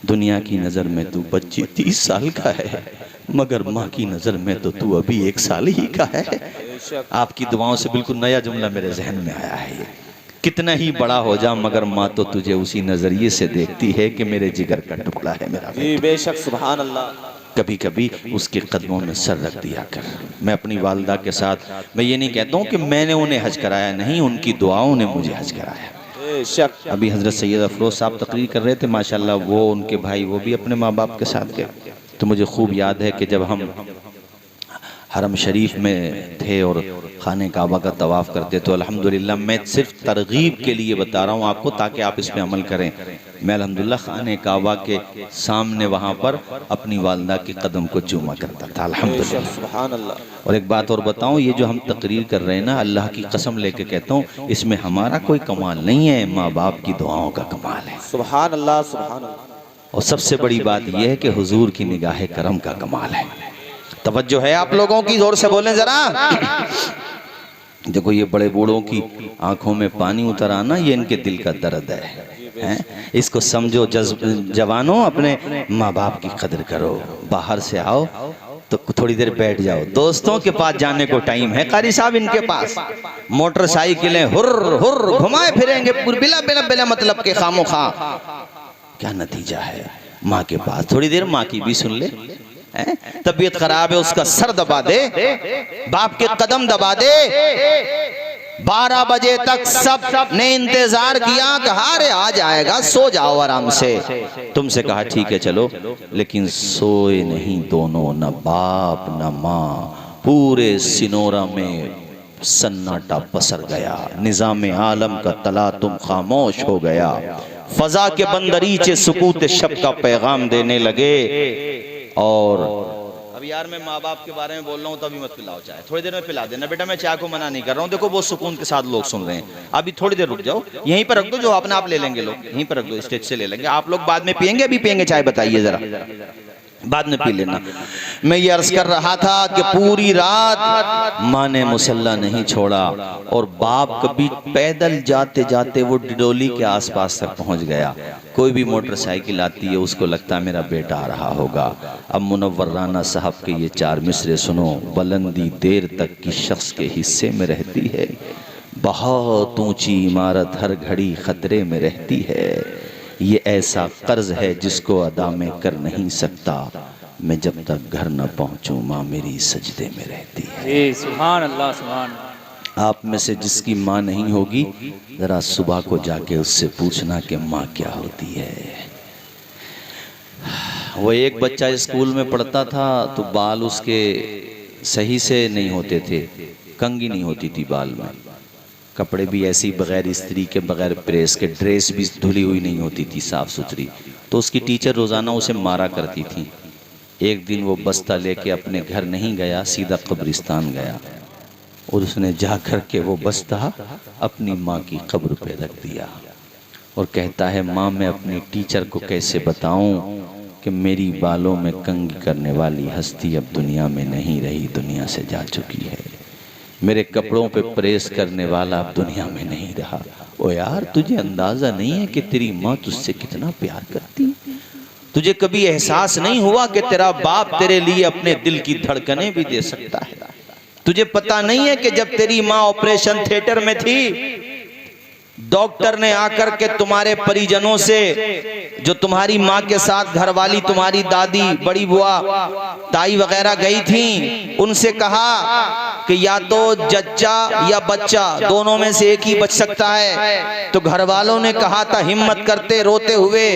Speaker 1: दुनिया की नज़र में तू 25-30 साल का है, मगर माँ की नज़र में तो तू अभी 1 साल ही का है। आपकी दुआओं से बिल्कुल नया जुमला मेरे जहन में आया है ये, कितना ही बड़ा हो जा मगर माँ तो तुझे उसी नज़रिए से देखती है कि मेरे जिगर का टुकड़ा है मेरा बेटा।
Speaker 3: बेशक सुभान अल्लाह।
Speaker 1: कभी कभी उसके कदमों में सर रख दिया कर। मैं अपनी वालदा के साथ, मैं ये नहीं कहता हूँ कि मैंने उन्हें हज कराया, नहीं, उनकी दुआओं ने मुझे हज कराया। अभी हजरत सैयद अफरोज साहब तकरीर कर रहे थे, माशाल्लाह, वो उनके भाई वो भी अपने माँ बाप के साथ गए। तो मुझे खूब याद है कि जब हम हरम शरीफ में थे और खाने काबा का तवाफ़ करते, तो अल्हम्दुलिल्लाह, मैं सिर्फ तरगीब के लिए बता रहा हूँ आपको ताकि आप इस पे अमल करें, मैं अल्हम्दुलिल्लाह खाने काबा के सामने वहाँ पर अपनी वालदा के कदम को चूमा करता था, अल्हम्दुलिल्लाह, सुभान अल्लाह। और एक बात और बताऊँ, ये जो हम तकरीर कर रहे हैं ना, अल्लाह की कसम लेके कहता हूँ, इसमें हमारा कोई कमाल नहीं है, माँ बाप की दुआओं का कमाल है,
Speaker 3: सुभान अल्लाह, सुभान अल्लाह।
Speaker 1: और सबसे बड़ी बात यह है कि हुजूर की निगाह करम का कमाल है। तवज्जो है आप लोगों की, जोर से बोलें जरा। देखो ये बड़े बूढ़ों की आंखों में पानी उतर आना, ये इनके दिल का दर्द है? इसको समझो। जवानों, अपने माँ बाप की कदर करो। बाहर से आओ तो थोड़ी देर बैठ जाओ, दोस्तों के पास जाने को टाइम है। कारी साहब इनके पास मोटरसाइकिलें हुर्र हुर्र घुमाए फिरेंगे बिला बिला बिला मतलब के खामोखा। क्या नतीजा है? माँ के पास थोड़ी देर माँ की भी सुन ले। तबीयत खराब है, उसका सर दबा दे, बाप के कदम दबा दे। 12 बजे तक सब ने इंतजार किया, कहा रे आ जाएगा, सो जाओ आराम से। तुमसे कहा ठीक है चलो, लेकिन सोए नहीं दोनों, न बाप न माँ। पूरे सिनोरा में सन्नाटा पसर गया, निजाम आलम का तला तुम खामोश हो गया। फजा के बंदरीचे सुकूत शब का पैगाम देने लगे और अब यार मैं माँ बाप के बारे में बोल रहा हूँ तो अभी मत पिलाओ चाय, थोड़ी देर में पिला देना बेटा, मैं चाय को मना नहीं कर रहा हूँ। देखो वो सुकून के साथ लोग सुन रहे हैं, अभी थोड़ी देर रुक जाओ, यहीं पर रख दो, जो अपना आप ले लेंगे लोग, यहीं पर रख दो, स्टेज से ले लेंगे। आप लोग बाद में पियेंगे अभी पियेंगे चाय, बताइए जरा, बाद में पी लेना। मैं ये अर्ज कर रहा था कि पूरी रात माँ ने मुसल्ला नहीं छोड़ा और बाप कभी पैदल जाते जाते वो डिडोली के आसपास तक पहुंच गया। कोई भी मोटरसाइकिल आती है उसको लगता है मेरा बेटा आ रहा होगा। अब मुनव्वर राना साहब के ये 4 मिसरे सुनो। बुलंदी देर तक की शख्स के हिस्से में रहती है, बहुत ऊंची इमारत हर घड़ी खतरे में रहती है। ये ऐसा कर्ज है जिसको अदा में कर नहीं सकता, मैं जब तक घर न पहुंचूं माँ मेरी सजदे में रहती है।
Speaker 2: जी सुभान अल्लाह सुभान।
Speaker 1: आप में से जिसकी माँ नहीं होगी जरा सुबह को जाके उससे पूछना कि माँ क्या होती है। वो एक बच्चा स्कूल में पढ़ता था तो बाल उसके सही से नहीं होते थे, कंघी नहीं होती थी बाल में, कपड़े भी ऐसी बगैर इस्त्री के बगैर प्रेस के, ड्रेस भी धुली हुई नहीं होती थी साफ सुथरी, तो उसकी टीचर रोज़ाना उसे मारा करती थी। एक दिन वो बस्ता लेके अपने घर नहीं गया, सीधा कब्रिस्तान गया और उसने जा कर के वो बस्ता अपनी माँ की कब्र पे रख दिया और कहता है माँ मैं अपनी टीचर को कैसे बताऊं कि मेरी बालों में कंघी करने वाली हस्ती अब दुनिया में नहीं रही, दुनिया से जा चुकी है। मेरे कपड़ों पे प्रेस करने वाला अब दुनिया में नहीं रहा। ओ यार तुझे अंदाजा नहीं है कि तेरी माँ तुझसे कितना प्यार करती है? तुझे कभी एहसास नहीं हुआ कि तेरा बाप तेरे लिए अपने दिल की धड़कनें भी दे सकता है? तुझे पता नहीं है कि जब तेरी माँ ऑपरेशन थिएटर में थी, डॉक्टर ने आकर के तुम्हारे परिजनों से, जो तुम्हारी माँ के साथ घरवाली तुम्हारी दादी, बड़ी बुआ, ताई वगैरह गई थी, उनसे कहा कि या तो जच्चा या बच्चा दोनों में से एक ही बच सकता है। तो घर वालों ने कहा था हिम्मत करते रोते हुए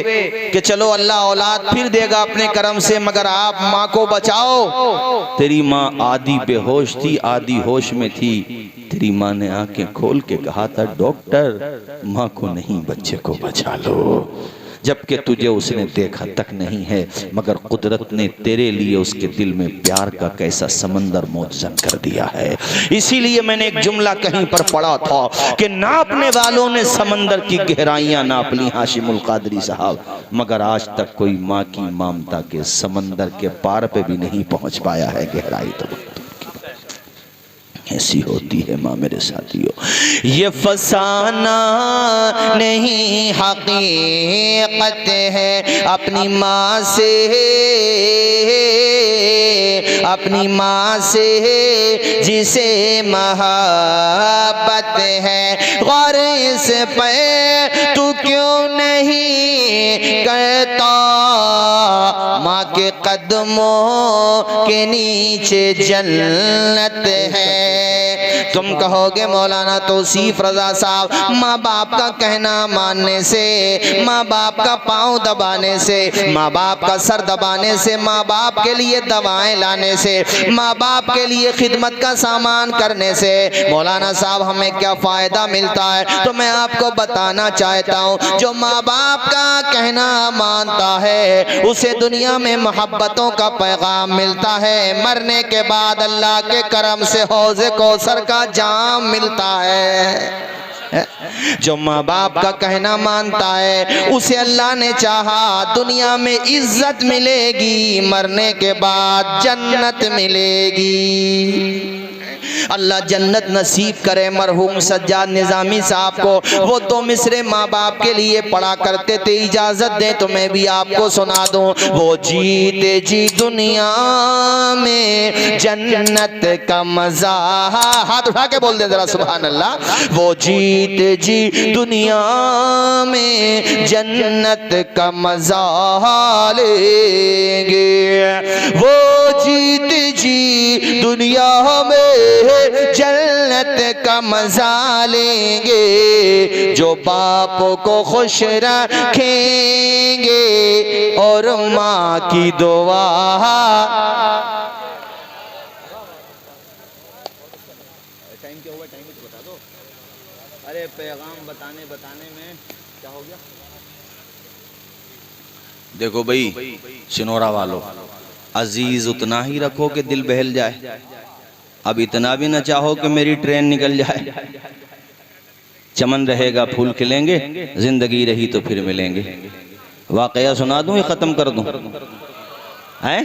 Speaker 1: कि चलो अल्लाह औलाद फिर देगा अपने करम से, मगर आप माँ को बचाओ। तेरी माँ आधी बेहोश थी आधी होश में थी। तेरी माँ ने आंखें खोल के कहा था डॉक्टर माँ को नहीं बच्चे को बचा लो, जबकि तुझे उसने देखा तक नहीं है, मगर कुदरत ने तेरे लिए उसके दिल में प्यार का कैसा समंदर मौजूद कर दिया है। इसीलिए मैंने एक जुमला कहीं पर पढ़ा था कि नापने वालों ने समंदर की गहराइयां नाप ली हाशिमुल कादरी साहब, मगर आज तक कोई माँ की ममता के समंदर के पार पे भी नहीं पहुंच पाया है गहराई। तो ऐसी होती है माँ मेरे साथियों। ये फसाना नहीं हकीकत है अपनी माँ से, अपनी माँ से जिसे मोहब्बत है। गौर इस पे तू क्यों नहीं करता, माँ के कदमों के नीचे जन्नत है। तुम कहोगे मौलाना तौसीफ रजा साहब, माँ बाप का कहना मानने से, माँ बाप का पाँव दबाने से, माँ बाप का सर दबाने से, माँ बाप के लिए दवाएं लाने से, माँ बाप के लिए खिदमत का सामान करने से मौलाना साहब हमें क्या फ़ायदा मिलता है? तो मैं आपको बताना चाहता हूँ, जो माँ बाप का कहना मानता है उसे दुनिया में मोहब्बतों का पैगाम मिलता है, मरने के बाद अल्लाह के करम से हौज़े कौसर का जाम मिलता है। जो माँ बाप का कहना मानता है उसे अल्लाह ने चाहा दुनिया में इज्जत मिलेगी, मरने के बाद जन्नत मिलेगी। अल्लाह जन्नत नसीब करे मरहूम सज्जाद निज़ामी साहब को। वो 2 मिसरे माँ बाप के लिए पढ़ा करते थे, इजाज़त दें तो मैं भी आपको सुना दूं। वो जीते जी दुनिया में जन्नत का मज़ा, हाथ उठा के बोल दे जरा सुभान अल्लाह। वो जीते जी दुनिया में जन्नत का मज़ा लेंगे, वो जीते जी दुनिया में जन्नत का मजा लेंगे, जो बाप को खुश रखेंगे और माँ की दुआ। टाइम क्या हुआ? टाइम तो बता दो। अरे पैगाम बताने में क्या हो गया? देखो भाई सिनोरा वालों, अजीज उतना ही रखो कि दिल बहल जाए, अब इतना भी न चाहो कि मेरी ट्रेन निकल जाए। चमन रहेगा फूल खिलेंगे, जिंदगी रही तो फिर मिलेंगे। वाकया सुना दूं या खत्म कर दूं? हैं